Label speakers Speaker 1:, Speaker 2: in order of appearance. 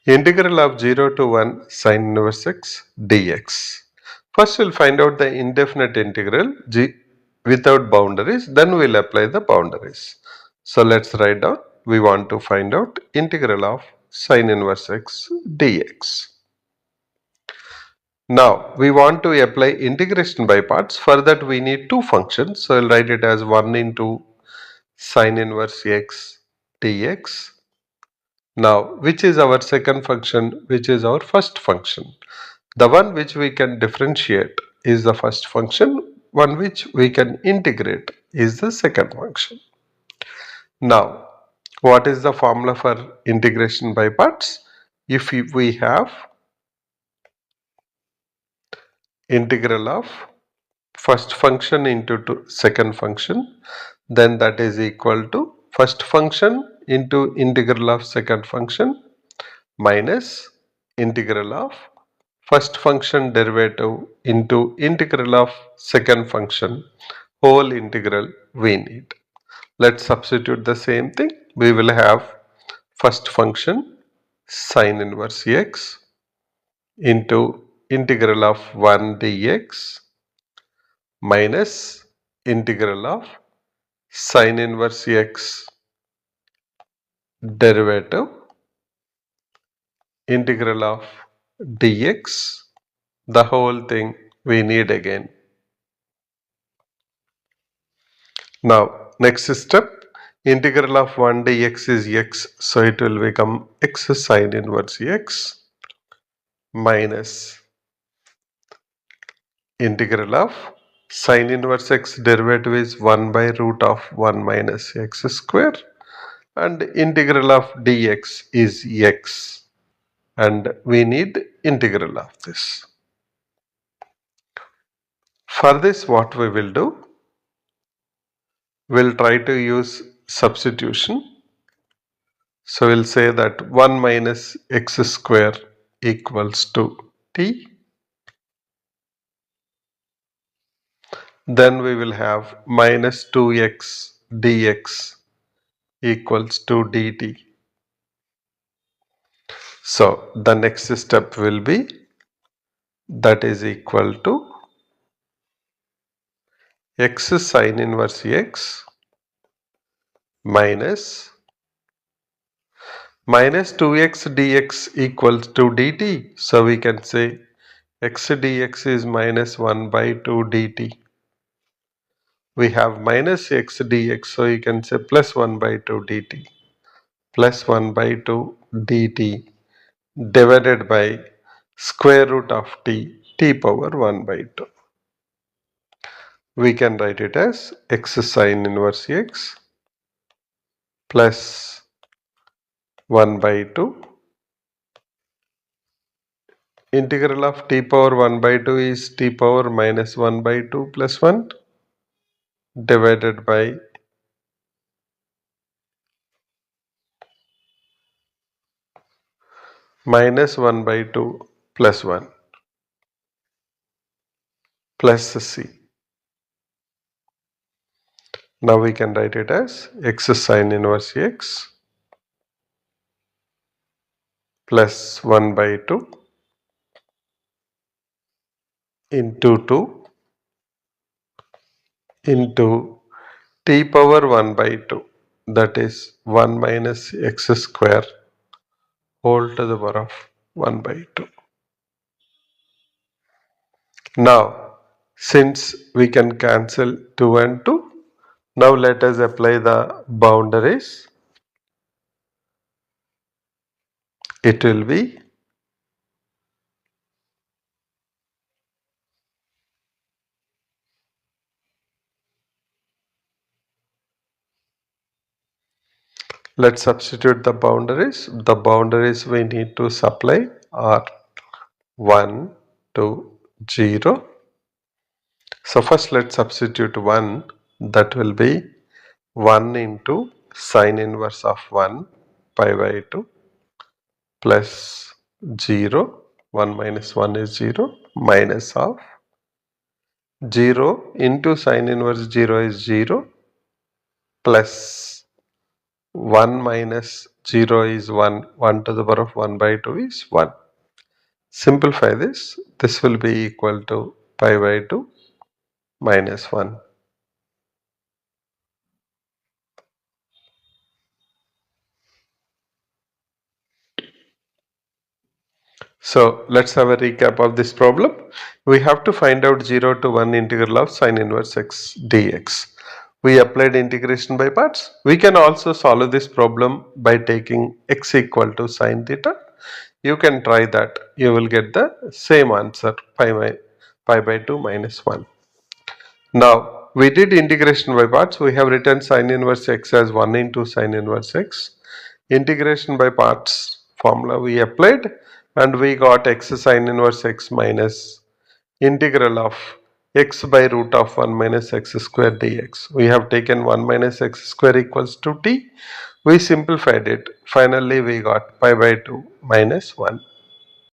Speaker 1: Integral of 0 to 1 sin inverse x dx. First we'll find out the indefinite integral without boundaries, then we'll apply the boundaries. So let's write down, we want to find out integral of sin inverse x dx. Now we want to apply integration by parts. For that we need two functions. So I'll write it as 1 into sin inverse x dx. Now which is our second function, which is our first function? The one which we can differentiate is the first function, one which we can integrate is the second function. Now what is the formula for integration by parts? If we have integral of first function into second function, then that is equal to first function into integral of second function minus integral of first function derivative into integral of second function whole integral we need. Let's substitute the same thing. We will have first function sin inverse x into integral of 1 dx minus integral of sin inverse x derivative integral of dx, the whole thing we need again. Now next step, integral of 1 dx is x, so it will become x sin inverse x minus integral of sin inverse x derivative is 1 by root of 1 minus x square and integral of dx is x and we need integral of this. For this what we will do? We'll try to use substitution. So we'll say that 1 minus x square equals to t. Then we will have minus 2x dx equals to dt. So the next step will be that is equal to x sin inverse x minus 2x dx equals to dt. So we can say x dx is minus 1 by 2 dt. We have minus x dx, so you can say plus 1 by 2 dt. Plus 1 by 2 dt divided by square root of t power 1 by 2. We can write it as x sin inverse x plus 1 by 2. Integral of t power 1 by 2 is t power minus 1 by 2 plus 1 divided by minus 1 by 2 plus 1 plus c. Now we can write it as x sin inverse x plus 1 by 2 into 2 into t power 1 by 2, that is 1 minus x square whole to the power of 1 by 2. Now since we can cancel 2 and 2, now let us apply the boundaries. It will be let's substitute the boundaries. The boundaries we need to supply are 1 to 0. So first let's substitute 1, that will be 1 into sin inverse of 1 pi by 2 plus 0, 1 minus 1 is 0, minus of 0 into sin inverse 0 is 0 plus 1 minus 0 is 1. 1 to the power of 1 by 2 is 1. Simplify this. This will be equal to pi by 2 minus 1. So let's have a recap of this problem. We have to find out 0 to 1 integral of sine inverse x dx. We applied integration by parts. We can also solve this problem by taking x equal to sine theta. You can try that. You will get the same answer, pi by 2 minus 1. Now, we did integration by parts. We have written sine inverse x as 1 into sine inverse x. Integration by parts formula we applied and we got x sine inverse x minus integral of x by root of 1 minus x square dx. We have taken 1 minus x square equals to t. We simplified it. Finally, we got pi by 2 minus 1.